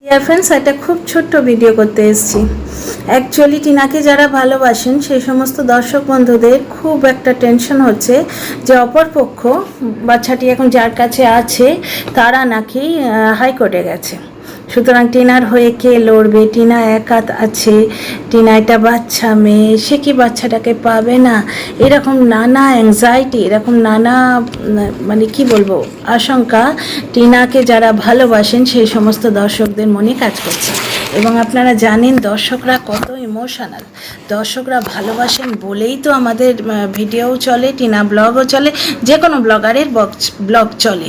Dear friends, একটা খুব ছোট্ট ভিডিও করতে এসেছি। অ্যাকচুয়ালি টিনাকে যারা ভালোবাসেন সেই সমস্ত দর্শক বন্ধুদের খুব একটা টেনশন হচ্ছে যে অপরপক্ষ বাচ্চাটি এখন যার কাছে আছে তারা নাকি হাইকোর্টে গেছে। সুতরাং টিনার হয়ে কে লড়বে? টিনা একা আছে, টিনা একটা বাচ্চা মেয়ে, সে কি বাচ্চাটাকে পাবে না? এরকম নানা অ্যাংজাইটি, এরকম নানা মানে কি বলবো আশঙ্কা টিনাকে যারা ভালোবাসেন সেই সমস্ত দর্শকদের মনে কাজ করছে। এবং আপনারা জানেন দর্শকরা কত ইমোশনাল, দর্শকরা ভালোবাসেন বলেই তো আমাদের ভিডিওও চলে, টিনা ব্লগও চলে, যে কোনো ব্লগারের ব্লগ চলে।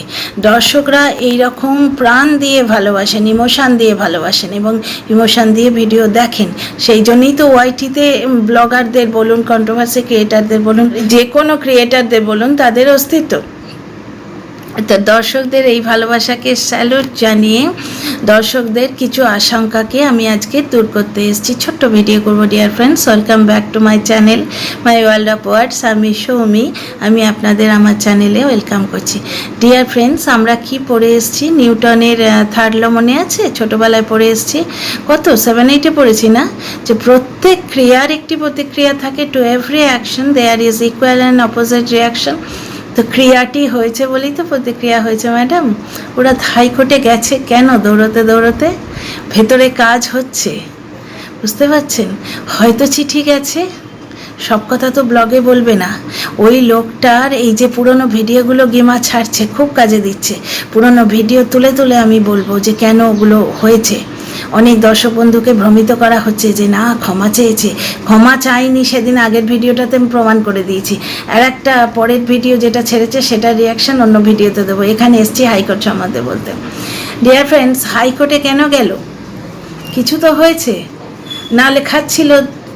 দর্শকরা এইরকম প্রাণ দিয়ে ভালোবাসেন, ইমোশান দিয়ে ভালোবাসেন এবং ইমোশান দিয়ে ভিডিও দেখেন। সেই জন্যই তো ওয়াইটিতে ব্লগারদের বলুন, কন্ট্রোভার্সি ক্রিয়েটারদের বলুন, যে কোনো ক্রিয়েটারদের বলুন, তাদের অস্তিত্ব। তো দর্শকদের এই ভালোবাসাকে স্যালুট জানিয়ে দর্শকদের কিছু আশঙ্কাকে আমি আজকে দূর করতে এসেছি। ছোট্ট ভিডিও করবো dear friends. Welcome back to my channel, my world of words. আমি সৌমি, আমি আপনাদের আমার চ্যানেলে ওয়েলকাম করছি। ডিয়ার ফ্রেন্ডস, আমরা কি পড়ে এসেছি? নিউটনের থার্ড ল মনে আছে? ছোটোবেলায় পড়ে এসেছি, কত 7-8-এ পড়েছি না? যে প্রত্যেক ক্রিয়ার একটি প্রতিক্রিয়া থাকে। To every action there is equal and opposite reaction. তো ক্রিয়াটি হয়েছে বলেই তো প্রতিক্রিয়া হয়েছে ম্যাডাম। ওরা হাইকোর্টে গেছে কেন? দৌড়তে দৌড়তে ভেতরে কাজ হচ্ছে, বুঝতে পারছেন? হয়তো চিঠি গেছে, সব কথা তো ব্লগে বলবে না। ওই লোকটার এই যে পুরনো ভিডিওগুলো গেমা ছাড়ছে, খুব কাজে দিচ্ছে। পুরনো ভিডিও তুলে তুলে আমি বলবো যে কেন ওগুলো হয়েছে। অনেক দর্শক বন্ধুকে ভ্রমিত করা হচ্ছে যে না ক্ষমা চেয়েছে, ক্ষমা চাইনি। সেদিন আগের ভিডিওটাতে আমি প্রমাণ করে দিয়েছি। আর একটা পরের ভিডিও যেটা ছেড়েছে সেটার রিয়াকশান অন্য ভিডিওতে দেবো। এখানে এসছি হাইকোর্ট সম্বন্ধে বলতে। ডিয়ার ফ্রেন্ডস, হাইকোর্টে কেন গেল? কিছু তো হয়েছে, না লেখাচ্ছিল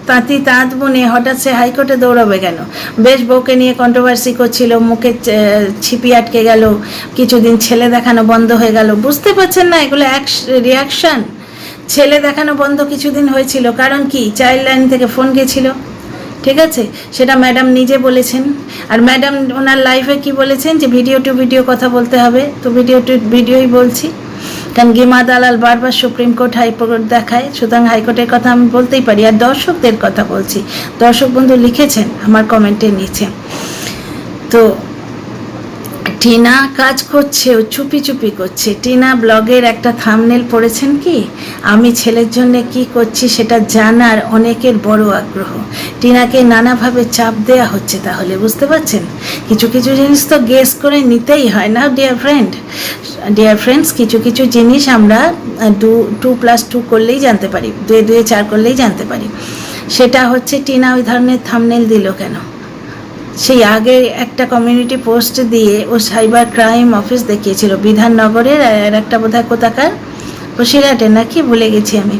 তাঁতি তাঁত বনে, হঠাৎ সে হাইকোর্টে দৌড়াবে কেন? বেশ বউকে নিয়ে কন্ট্রোভার্সি করছিল, মুখে ছিপি আটকে গেল, কিছুদিন ছেলে দেখানো বন্ধ হয়ে গেল। বুঝতে পারছেন না এগুলো রিয়াকশান? ছেলে দেখানো বন্ধ কিছুদিন হয়েছিল, কারণ কি? চাইল্ড লাইন থেকে ফোন গেছিল, ঠিক আছে? সেটা ম্যাডাম নিজে বলেছেন। আর ম্যাডাম ওনার লাইফে কি বলেছেন? যে ভিডিও টু ভিডিও কথা বলতে হবে। তো ভিডিও টু ভিডিওই বলছি, কারণ গেমা দালাল বারবার সুপ্রিম কোর্ট হাইকোর্ট দেখায়। সুতরাং হাইকোর্টের কথা আমি বলতেই পারি। আর দর্শকদের কথা বলছি, দর্শক বন্ধু লিখেছেন আমার কমেন্টের নিচে। তো টিনা কাজ করছে, ও চুপি চুপি করছে। টিনা ব্লগের একটা থাম্বনেল পড়েছেন কি? আমি ছেলের জন্য কি করছি সেটা জানার অনেকের বড় আগ্রহ। টিনাকে নানাভাবে চাপ দেয়া হচ্ছে। তাহলে বুঝতে পারছেন, কিছু কিছু জিনিস তো গেস করে নিতেই হয় না ডিয়ার ফ্রেন্ডস। কিছু কিছু জিনিস আমরা 2+2 করলেই জানতে পারি, 2 4 করলেই জানতে পারি। সেটা হচ্ছে টিনা ওই ধরনের থাম্বনেল দিল কেন? সেই আগে একটা কমিউনিটি পোস্ট দিয়ে ও সাইবার ক্রাইম অফিস দেখিয়েছিল বিধাননগরের, আর একটা বোধহয় কোথাকার বসিরহাটের নাকি, ভুলে গেছি আমি।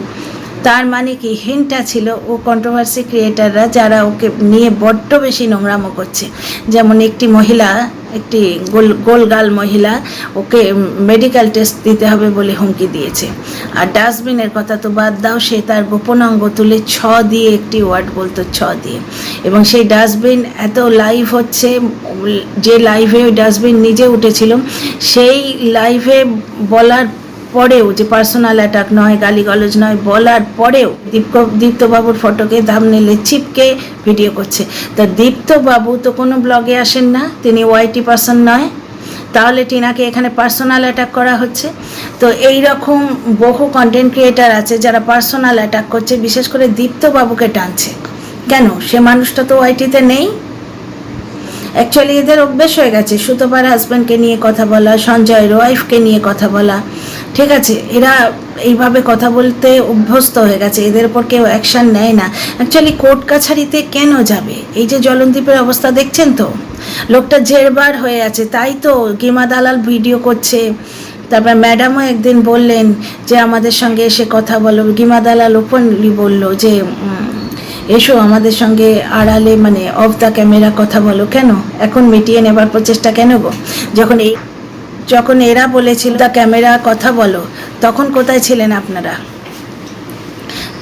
তার মানে কি হিন্টটা ছিল ও কন্ট্রোভার্সি ক্রিয়েটাররা যারা ওকে নিয়ে বড্ড বেশি নোংরামো করছে। যেমন একটি মহিলা, একটি গোলগাল মহিলা, ওকে মেডিকেল টেস্ট দিতে হবে বলে হুমকি দিয়েছে। আর ডাস্টবিনের কথা তো বাদ দাও, সে তার গোপন অঙ্গ তুলে 6 দিয়ে একটি ওয়ার্ড বলতো, 6 দিয়ে। এবং সেই ডাস্টবিন এত লাইভ হচ্ছে, যে লাইভে ওই ডাস্টবিন নিজে উঠেছিল, সেই লাইভে বলার পরেও, যে পার্সোনাল অ্যাটাক নয়, গালিগালজ নয়, বলার পরেও দীপ্তবাবুর ফটোকে থাম্বনেলে চিপকে ভিডিও করছে। তা দীপ্তবাবু তো কোনো ব্লগে আসেন না, তিনি ওয়াইটি পার্সন নয়, তাহলে টিনাকে এখানে পার্সোনাল অ্যাটাক করা হচ্ছে। তো এই রকম বহু কন্টেন্ট ক্রিয়েটার আছে যারা পার্সোনাল অ্যাটাক করছে, বিশেষ করে দীপ্তবাবুকে টানছে কেন? সে মানুষটা তো ওয়াইটিতে নেই। অ্যাকচুয়ালি এদের অভ্যেস হয়ে গেছে সুতপার হাজব্যান্ডকে নিয়ে কথা বলা, সঞ্জয়ের ওয়াইফকে নিয়ে কথা বলা, ঠিক আছে? এরা এইভাবে কথা বলতে অভ্যস্ত হয়ে গেছে, এদের উপর কেউ অ্যাকশান নেয় না। অ্যাকচুয়ালি কোর্ট কাছারিতে কেন যাবে? এই যে জলনদীপের অবস্থা দেখছেন তো, লোকটা জেরবার হয়ে আছে, তাই তো গেমা দালাল ভিডিও করছে। তারপর ম্যাডামও একদিন বললেন যে আমাদের সঙ্গে এসে কথা বলো। গেমা দালাল ওপেনলি বলল যে এসো আমাদের সঙ্গে আড়ালে, মানে অফ দ্য ক্যামেরা কথা বলো। কেন এখন মিটিয়ে নেবার প্রচেষ্টা কেন গো? যখন এরা বলেছিল দ্য ক্যামেরা কথা বলো, তখন কোথায় ছিলেন আপনারা?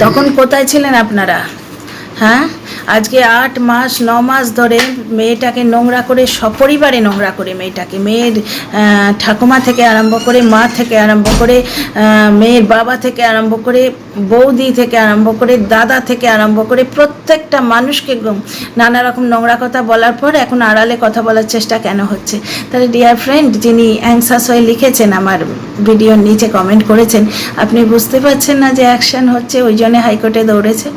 তখন কোথায় ছিলেন আপনারা? হ্যাঁ, আজকে 8 মাস 9 মাস ধরে মেয়েটাকে নোংরা করে, সপরিবারে নোংরা করে মেয়েটাকে, মেয়ের ঠাকুমা থেকে আরম্ভ করে, মা থেকে আরম্ভ করে, মেয়ের বাবা থেকে আরম্ভ করে, বৌদি থেকে আরম্ভ করে, দাদা থেকে আরম্ভ করে প্রত্যেকটা মানুষকে নানা রকম নোংরা কথা বলার পর এখন আড়ালে কথা বলার চেষ্টা কেন হচ্ছে? তাহলে ডিয়ার ফ্রেন্ড, যিনি অ্যাংসাস হয়ে লিখেছেন, আমার ভিডিওর নিচে কমেন্ট করেছেন, আপনি বুঝতে পারছেন না যে অ্যাকশান হচ্ছে? ওই জন্য হাইকোর্টে দৌড়েছে।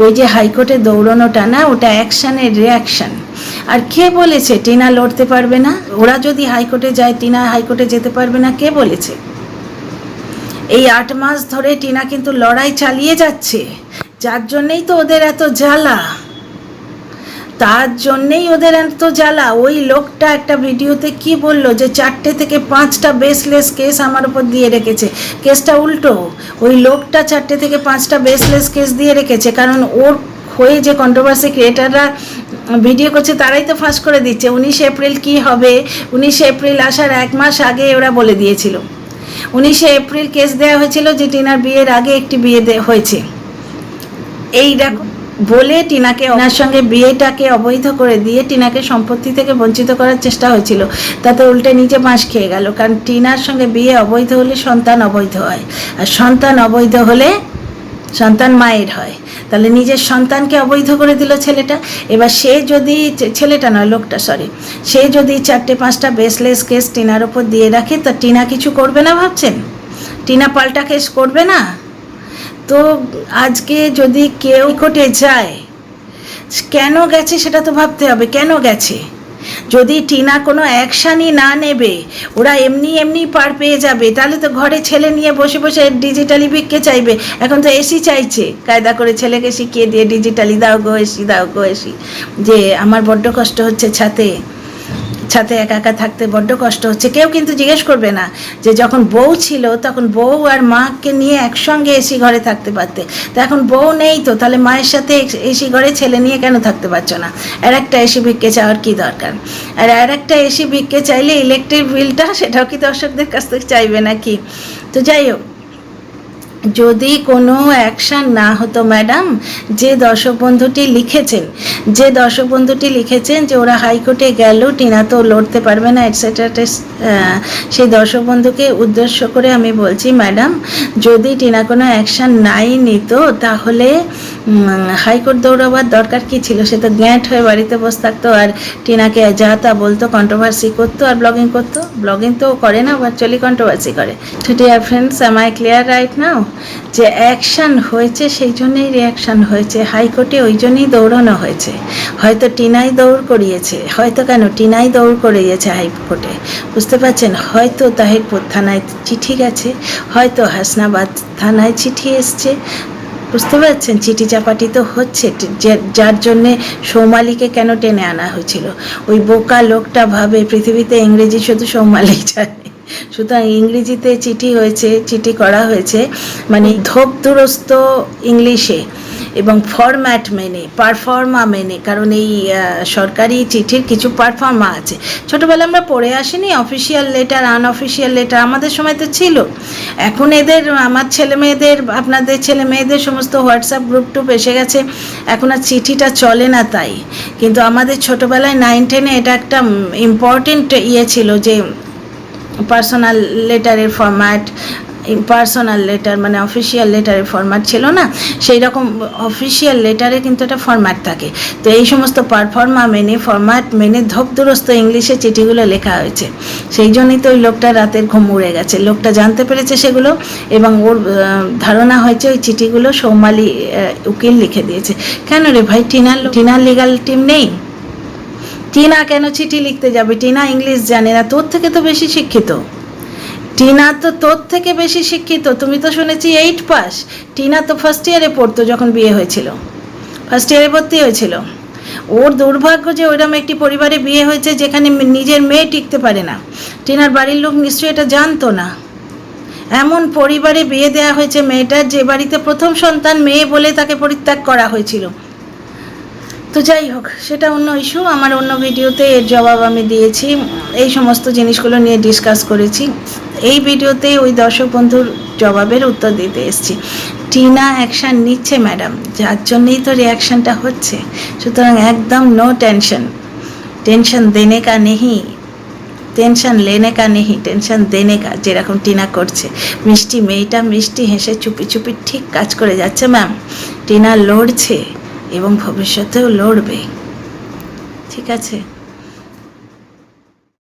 ওই যে হাইকোর্টে দৌড়ানোটা না, ওটা অ্যাকশানের রিয়াকশান। আর কে বলেছে টিনা লড়তে পারবে না? ওরা যদি হাইকোর্টে যায়, টিনা হাইকোর্টে যেতে পারবে না? কে বলেছে? এই 8 মাস ধরে টিনা কিন্তু লড়াই চালিয়ে যাচ্ছে, যার জন্যেই তো ওদের এত জ্বালা, তার জন্যেই ওদের এত জ্বালা। ওই লোকটা একটা ভিডিওতে কি বললো যে 4টে থেকে 5টা বেসলেস কেস আমার উপর দিয়ে রেখেছে। কেসটা উল্টো, ওই লোকটা 4টে থেকে 5টা বেসলেস কেস দিয়ে রেখেছে, কারণ ওর হয়ে যে কন্ট্রোভার্সি ক্রিয়েটাররা ভিডিও করছে তারাই তো ফাঁস করে দিচ্ছে। 19 এপ্রিল কি হবে, 19 এপ্রিল আসার 1 মাস আগে ওরা বলে দিয়েছিল। 19 এপ্রিল কেস দেওয়া হয়েছিল যে টিনার বিয়ের আগে একটি বিয়ে হয়েছে, এই দেখো বলে টিনাকে, ওনার সঙ্গে বিয়েটাকে অবৈধ করে দিয়ে টিনাকে সম্পত্তি থেকে বঞ্চিত করার চেষ্টা হয়েছিল। তাতে উল্টে নিজে বাঁশ খেয়ে গেল, কারণ টিনার সঙ্গে বিয়ে অবৈধ হলে সন্তান অবৈধ হয়, আর সন্তান অবৈধ হলে সন্তান মায়ের হয়। তাহলে নিজের সন্তানকে অবৈধ করে দিল ছেলেটা। এবার সে যদি, ছেলেটা নয় লোকটা, সরি, সে যদি 4টে 5টা বেসলেস কেস টিনার ওপর দিয়ে রাখে, তা টিনা কিছু করবে না ভাবছেন? টিনা পাল্টা কেস করবে না? তো আজকে যদি কেউ কোর্টে যায়, কেন গেছে সেটা তো ভাবতে হবে, কেন গেছে? যদি টিনা কোনো অ্যাকশানই না নেবে, ওরা এমনি এমনি পার পেয়ে যাবে, তাহলে তো ঘরে ছেলে নিয়ে বসে বসে ডিজিটালি ভিক্ষে চাইবে। এখন তো এসি চাইছে, কায়দা করে ছেলেকে শিখিয়ে দিয়ে ডিজিটালি দাও গো এসি, দাও গো এসি। যে আমার বড্ড কষ্ট হচ্ছে, ছাতে একা একা থাকতে বড্ড কষ্ট হচ্ছে। কেউ কিন্তু জিজ্ঞেস করবে না যে যখন বউ ছিল তখন বউ আর মাকে নিয়ে একসঙ্গে এসি ঘরে থাকতে পারতে, তো এখন বউ নেই, তো তাহলে মায়ের সাথে এসি ঘরে ছেলে নিয়ে কেন থাকতে পারছো না? আর একটা এসি ভিক্ষে চাওয়ার কী দরকার? আর একটা এসি ভিক্ষে চাইলে ইলেকট্রিক বিলটা সেটাও কি দর্শকদের কাছ থেকে চাইবে নাকি? তো যাই হোক, যদি কোনো অ্যাকশান না হতো ম্যাডাম, যে দর্শক বন্ধুটি লিখেছেন যে ওরা হাইকোর্টে গেল, টিনা তো লড়তে পারবে না এটসেট্রা, সেই দর্শক বন্ধুকে উদ্দেশ্য করে আমি বলছি, ম্যাডাম, যদি টিনা কোনো অ্যাকশান নাই নিত তাহলে হাইকোর্ট দৌড়াবার দরকার কী ছিল? সে তো গ্যাঁট হয়ে বাড়িতে বসে থাকতো আর টিনাকে যা তা বলতো, কন্ট্রোভার্সি করতো আর ব্লগিং করতো। ব্লগিং তো করে না, ভার্চুয়ালি কন্ট্রোভার্সি করে। তো dear friends, am I clear right now? যে অ্যাকশান হয়েছে সেই জন্যই রিয়াকশান হয়েছে, হাইকোর্টে ওই জন্যই দৌড়ানো হয়েছে। হয়তো টিনাই দৌড় করিয়েছে, হয়তো কেন টিনাই দৌড় করিয়েছে হাইকোর্টে, বুঝতে পারছেন? হয়তো তাহিরপুর থানায় চিঠি গেছে, হয়তো হাসনাবাদ থানায় চিঠি এসছে, বুঝতে পারছেন? চিঠি চাপাটি তো হচ্ছে, যার জন্যে সৌমালিকে কেন টেনে আনা হয়েছিল? ওই বোকা লোকটা ভাবে পৃথিবীতে ইংরেজি শুধু সৌমালি জানে, সুতরাং ইংরেজিতে চিঠি করা হয়েছে, মানে ধোপদুরস্ত ইংলিশে এবং ফরম্যাট মেনে, পারফর্মা মেনে, কারণ এই সরকারি চিঠির কিছু পারফর্মা আছে। ছোটোবেলা আমরা পড়ে আসিনি অফিসিয়াল লেটার, আনঅফিসিয়াল লেটার, আমাদের সময় তো ছিল। এখন আমার ছেলে মেয়েদের, আপনাদের ছেলে মেয়েদের সমস্ত হোয়াটসঅ্যাপ গ্রুপ টুপ এসে গেছে, এখন আর চিঠিটা চলে না তাই। কিন্তু আমাদের ছোটোবেলায় 9-10-এ এটা একটা ইম্পর্টেন্ট ছিল যে পার্সোনাল লেটারের ফরম্যাট, পার্সোনাল লেটার মানে অফিসিয়াল লেটারের ফরম্যাট ছিল না, সেই রকম অফিসিয়াল লেটারে কিন্তু একটা ফরম্যাট থাকে। তো এই সমস্ত ফরম্যাট মেনে ধোপদুরস্ত ইংলিশে চিঠিগুলো লেখা হয়েছে, সেই জন্যই তো ওই লোকটা রাতের ঘুম উড়ে গেছে। লোকটা জানতে পেরেছে সেগুলো, এবং ওর ধারণা হয়েছে ওই চিঠিগুলো সৌমালি উকিল লিখে দিয়েছে। কেন রে ভাই, টিনার লিগাল টিম নেই? টিনা কেন চিঠি লিখতে যাবে? টিনা ইংলিশ জানে না? তোর থেকে তো বেশি শিক্ষিত টিনা, তো তোর থেকে বেশি শিক্ষিত। তুমি তো শুনেছি 8 পাস, টিনা তো ফার্স্ট ইয়ারে পড়তো যখন বিয়ে হয়েছিল, ফার্স্ট ইয়ারে ভর্তি হয়েছিল। ওর দুর্ভাগ্য যে ওইরকম একটি পরিবারে বিয়ে হয়েছে যেখানে নিজের মেয়ে টিকতে পারে না। টিনার বাড়ির লোক নিশ্চয়ই এটা জানতো না। এমন পরিবারে বিয়ে দেওয়া হয়েছে মেয়েটার, যে বাড়িতে প্রথম সন্তান মেয়ে বলে তাকে পরিত্যাগ করা হয়েছিল। তো যাই হোক, সেটা অন্য ইস্যু, আমার অন্য ভিডিওতে এর জবাব আমি দিয়েছি, এই সমস্ত জিনিসগুলো নিয়ে ডিসকাস করেছি। এই ভিডিওতে ওই দর্শক বন্ধুর জবাবের উত্তর দিতে এসেছি। টিনা অ্যাকশান নিচ্ছে ম্যাডাম, যার জন্যই তো রিয়াকশানটা হচ্ছে। সুতরাং একদম নো টেনশন, টেনশন দেনে কা নেহি, টেনশন লেনে কা নেহি, টেনশন দেনে কা। যেরকম টিনা করছে, মিষ্টি মেয়েটা মিষ্টি হেসে চুপি চুপি ঠিক কাজ করে যাচ্ছে ম্যাম। টিনা লড়ছে এবং ভবিষ্যতেও লড়বে, ঠিক আছে।